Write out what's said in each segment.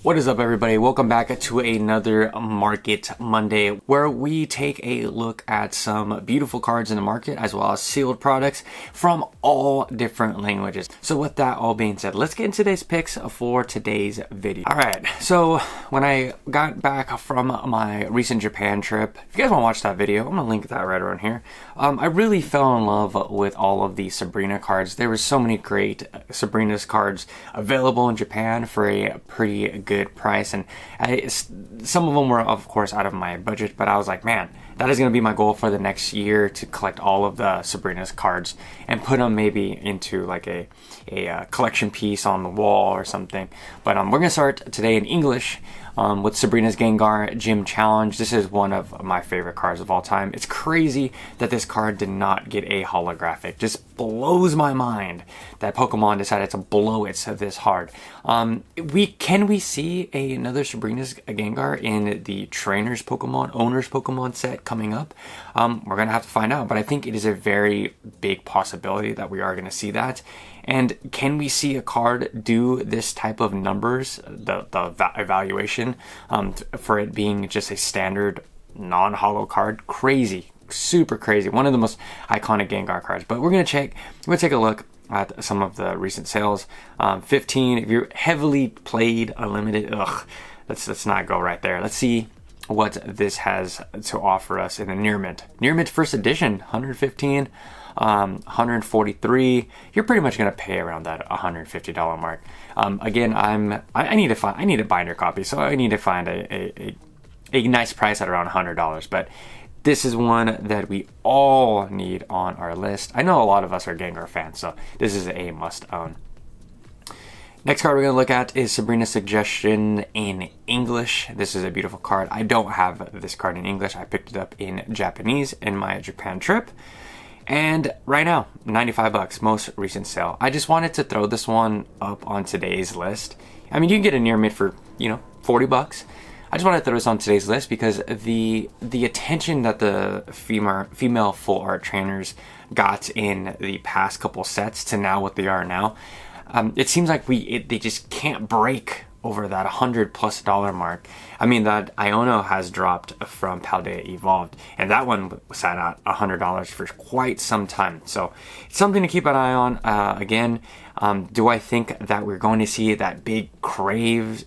What is up, everybody? Welcome back to another Market Monday, where we take a look at some beautiful cards in the market as well as sealed products from all different languages. So with that all being said, let's get into today's picks for today's video. All right, so when I got back from my recent Japan trip, if you guys want to watch that video, I'm gonna link that right around here. I really fell in love with all of the Sabrina cards. There were so many great Sabrina's cards available in Japan for a pretty good price, and some of them were of course out of my budget, but I was like, man, that is going to be my goal for the next year, to collect all of the Sabrina's cards and put them maybe into like a collection piece on the wall or something. But we're going to start today in English with Sabrina's Gengar Gym Challenge. This is one of my favorite cards of all time. It's crazy that this card did not get a holographic. Just blows my mind that Pokemon decided to blow it this hard. Can we see another Sabrina's Gengar in the Trainers Pokemon, Owners Pokemon set coming up? We're gonna have to find out, but I think it is a very big possibility that we are gonna see that. And can we see a card do this type of numbers, the evaluation, for it being just a standard non-holo card? Crazy, super crazy. One of the most iconic Gengar cards. But we're gonna take a look at some of the recent sales. 15. If you're heavily played Unlimited, let's not go right there. Let's see what this has to offer us in the near mint. Near mint first edition, 115. 143. You're pretty much gonna pay around that $150 mark. Again, I need a binder copy, so I need to find a nice price at around $100. But this is one that we all need on our list. I know a lot of us are Gengar fans, so this is a must own. Next card we're going to look at is Sabrina's Suggestion in English. This is a beautiful card. I don't have this card in English. I picked it up in Japanese in my Japan trip. And right now, 95 bucks, most recent sale. I just wanted to throw this one up on today's list. I mean, you can get a near mint for, 40 bucks. I just want to throw this on today's list because the attention that the female full art trainers got in the past couple sets to now what they are now, it seems like they just can't break over that $100+ mark. I mean, that Iono has dropped from Paldea Evolved, and that one sat at $100 for quite some time. So it's something to keep an eye on. Again, do I think that we're going to see that big waifu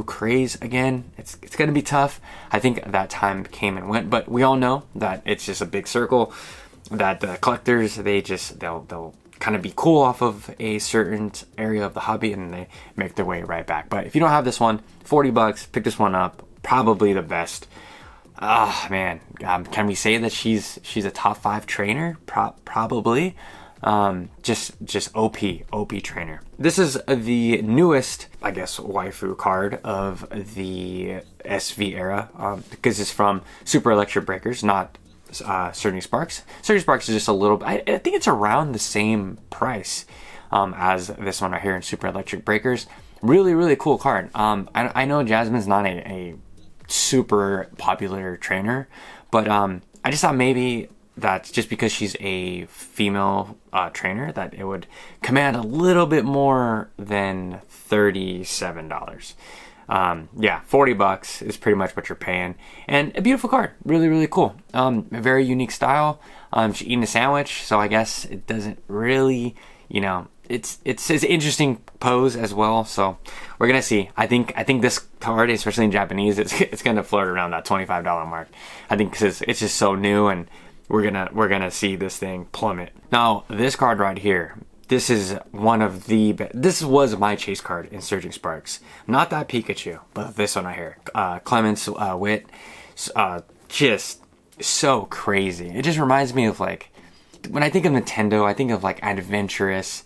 craze again? It's going to be tough. I think that time came and went, but we all know that it's just a big circle, that the collectors, they'll kind of be cool off of a certain area of the hobby and they make their way right back. But if you don't have this one, 40 bucks, pick this one up. Probably the best. Man, can we say that she's a top 5 trainer? Probably. Just OP trainer. This is the newest, I guess, waifu card of the SV era, because it's from Super Electric Breakers, not Surging Sparks. Surging Sparks is just a little, I think it's around the same price as this one right here in Super Electric Breakers. Really, really cool card. I know Jasmine's not a super popular trainer, but I just thought maybe that just because she's a female trainer, that it would command a little bit more than $37. 40 bucks is pretty much what you're paying, and a beautiful card. Really, really cool. A very unique style. She's eating a sandwich, so I guess it doesn't really, it's an interesting pose as well. So we're gonna see. I think this card, especially in Japanese, it's gonna flirt around that $25 mark. I think because it's just so new, and we're gonna see this thing plummet. Now this card right here, this is one of the this was my chase card in Surging Sparks. Not that Pikachu, but this one right here. Clemens Wit. Just so crazy. It just reminds me of, like, when I think of Nintendo, I think of like adventurous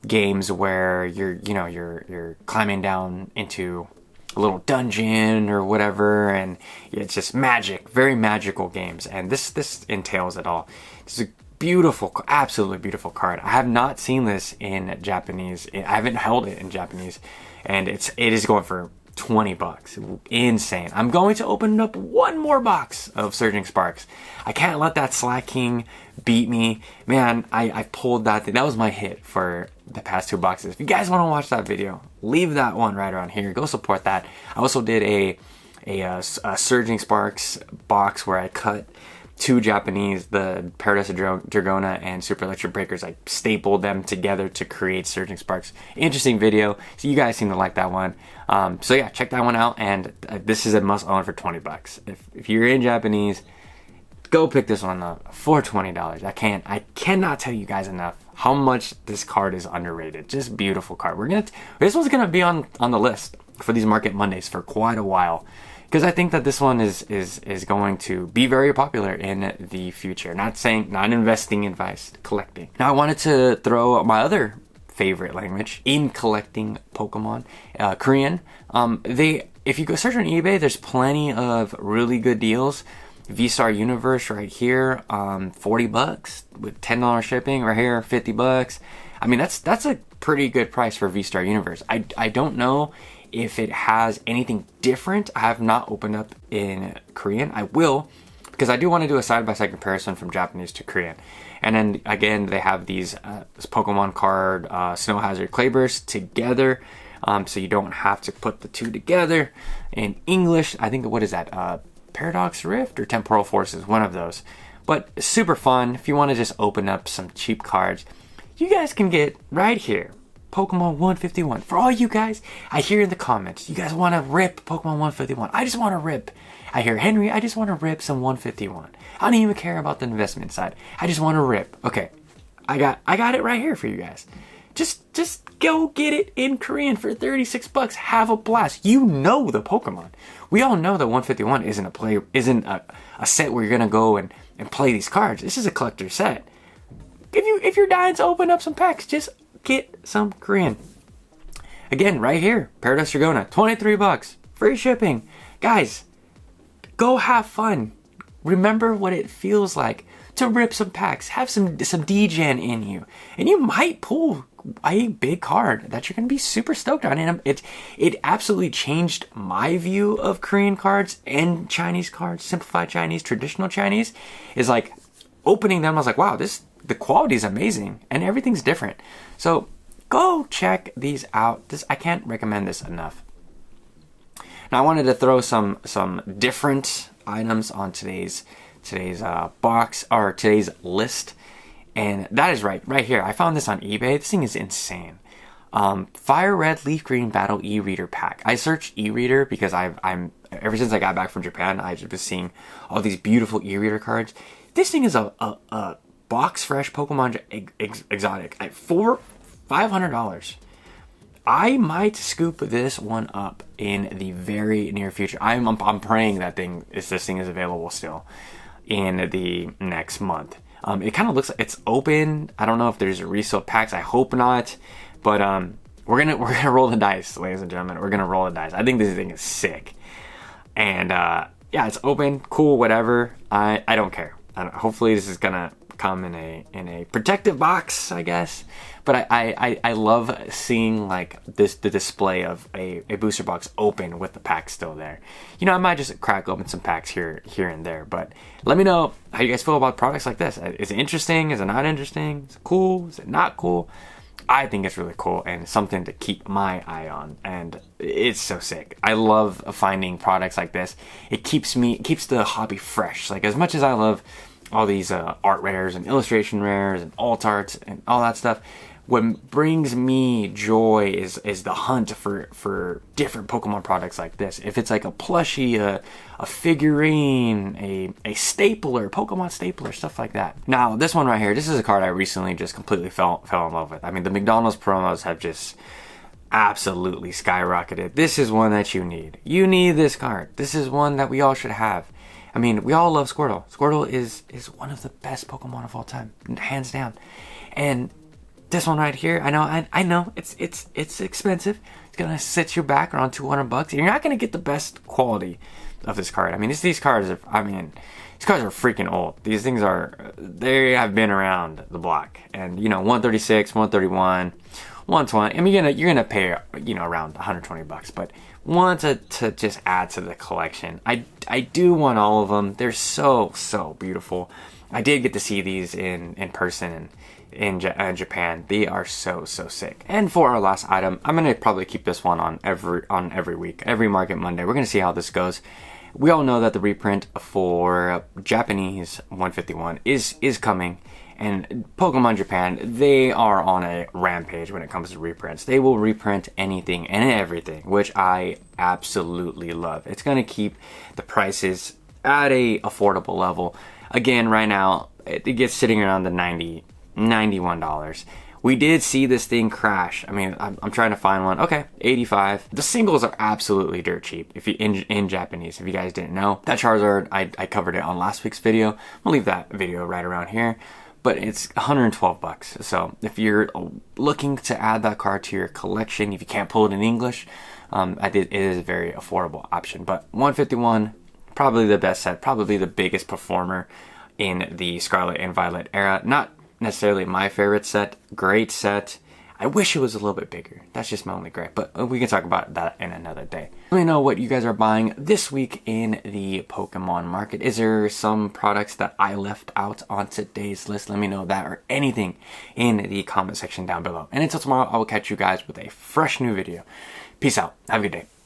games where you're climbing down into a little dungeon or whatever, and it's just magic, very magical games. And this entails it all. It's a beautiful, absolutely beautiful card. I have not seen this in Japanese. I haven't held it in Japanese, and it is going for 20 bucks. Insane. I'm going to open up one more box of Surging Sparks. I can't let that Slack King beat me. Man, I pulled that thing. That was my hit for the past 2 boxes. If you guys want to watch that video, leave that one right around here. Go support that. I also did a Surging Sparks box where I cut 2 Japanese, the Paradise Dragona and Super Electric Breakers. I stapled them together to create Surging Sparks. Interesting video. So you guys seem to like that one. So yeah, check that one out. And this is a must own for 20 bucks. If you're in Japanese, go pick this one up for $20. I cannot tell you guys enough how much this card is underrated. Just beautiful card. This one's gonna be on the list for these Market Mondays for quite a while, because I think that this one is going to be very popular in the future. Not investing advice, collecting. Now I wanted to throw my other favorite language in collecting Pokemon, Korean. If you go search on eBay, there's plenty of really good deals. V-Star Universe right here, 40 bucks with $10 shipping. Right here, 50 bucks. I mean, that's a pretty good price for V-Star Universe. I don't know if it has anything different. I have not opened up in Korean. I will, because I do want to do a side-by-side comparison from Japanese to Korean. And then again, they have this Pokemon card, Snow Hazard Clayburst together. So you don't have to put the two together. In English, I think, what is that? Paradox Rift or Temporal Forces, one of those. But super fun. If you want to just open up some cheap cards, you guys can get right here Pokemon 151. For all you guys, I hear in the comments, you guys want to rip Pokemon 151. I just want to rip. I hear, Henry, I just want to rip some 151. I don't even care about the investment side. I just want to rip. Okay, I got it right here for you guys. Just go get it in Korean for 36 bucks. Have a blast. You know the Pokemon. We all know that 151 isn't a set where you're gonna go and play these cards. This is a collector set. If you're dying to open up some packs, just get some Korean. Again, right here, Paradise Dragona, 23 bucks, free shipping. Guys, go have fun. Remember what it feels like to rip some packs, have some degen in you, and you might pull a big card that you're going to be super stoked on. And it absolutely changed my view of Korean cards and Chinese cards, simplified Chinese, traditional Chinese. Is like opening them, I was like, wow, the quality is amazing and everything's different. So go check these out. I can't recommend this enough. Now I wanted to throw some different items on today's box, or today's list, and that is right here. I found this on eBay. This thing is insane. Fire Red Leaf Green Battle e-reader pack. I searched e-reader because I'm ever since I got back from Japan, I've just been seeing all these beautiful e-reader cards. This thing is a box fresh Pokemon exotic at $500. I might scoop this one up in the very near future. I'm praying that this thing is available still in the next month. It kind of looks like it's open. I don't know if there's resale packs. I hope not, but we're gonna roll the dice, ladies and gentlemen. We're gonna roll the dice. I think this thing is sick, and yeah, it's open, cool, whatever. I don't care. Hopefully, this is gonna come in a protective box, I guess. But I love seeing like the display of a booster box open with the pack still there. You know, I might just crack open some packs here and there. But let me know how you guys feel about products like this. Is it interesting? Is it not interesting? Is it keep Is it not cool? I think it's really cool and something to keep my eye on, and it's so sick. I love finding products like this. It keeps the hobby fresh. Like, as much as I love all these art rares and illustration rares and alt arts and all that stuff, what brings me joy is the hunt for different Pokemon products like this. If it's like a plushie, a figurine, a stapler, Pokemon stapler, stuff like that. Now, this one right here, this is a card I recently just completely fell in love with. I mean, the McDonald's promos have just absolutely skyrocketed. This is one that you need. You need this card. This is one that we all should have. I mean, we all love Squirtle. Squirtle is one of the best Pokemon of all time, hands down. And this one right here, I know it's expensive. It's gonna set you back around $200. You're not gonna get the best quality of this card. I mean, these cards are freaking old. These things they have been around the block. And you know, 136, 131, 120. I mean, you're gonna pay, you know, around 120 bucks, but want to just add to the collection. I do want all of them. They're so beautiful. I did get to see these in person in Japan. They are so sick. And for our last item, I'm gonna probably keep this one on every week, every Market Monday. We're gonna see how this goes. We all know that the reprint for Japanese 151 is coming, and Pokemon Japan, they are on a rampage when it comes to reprints. They will reprint anything and everything, which I absolutely love. It's gonna keep the prices at a affordable level. Again, right now it gets sitting around the $91. We did see this thing crash. I mean, I'm trying to find one. Okay, 85. The singles are absolutely dirt cheap if you in Japanese. If you guys didn't know, that Charizard, I covered it on last week's video. I'll leave that video right around here. But it's 112 bucks. So if you're looking to add that card to your collection, if you can't pull it in English, it is a very affordable option. But 151, probably the best set, probably the biggest performer in the Scarlet and Violet era. Not necessarily my favorite set. Great set. I wish it was a little bit bigger. That's just my only gripe, but we can talk about that in another day. Let me know what you guys are buying this week in the Pokemon market. Is there some products that I left out on today's list? Let me know that, or anything in the comment section down below. And until tomorrow, I will catch you guys with a fresh new video. Peace out. Have a good day.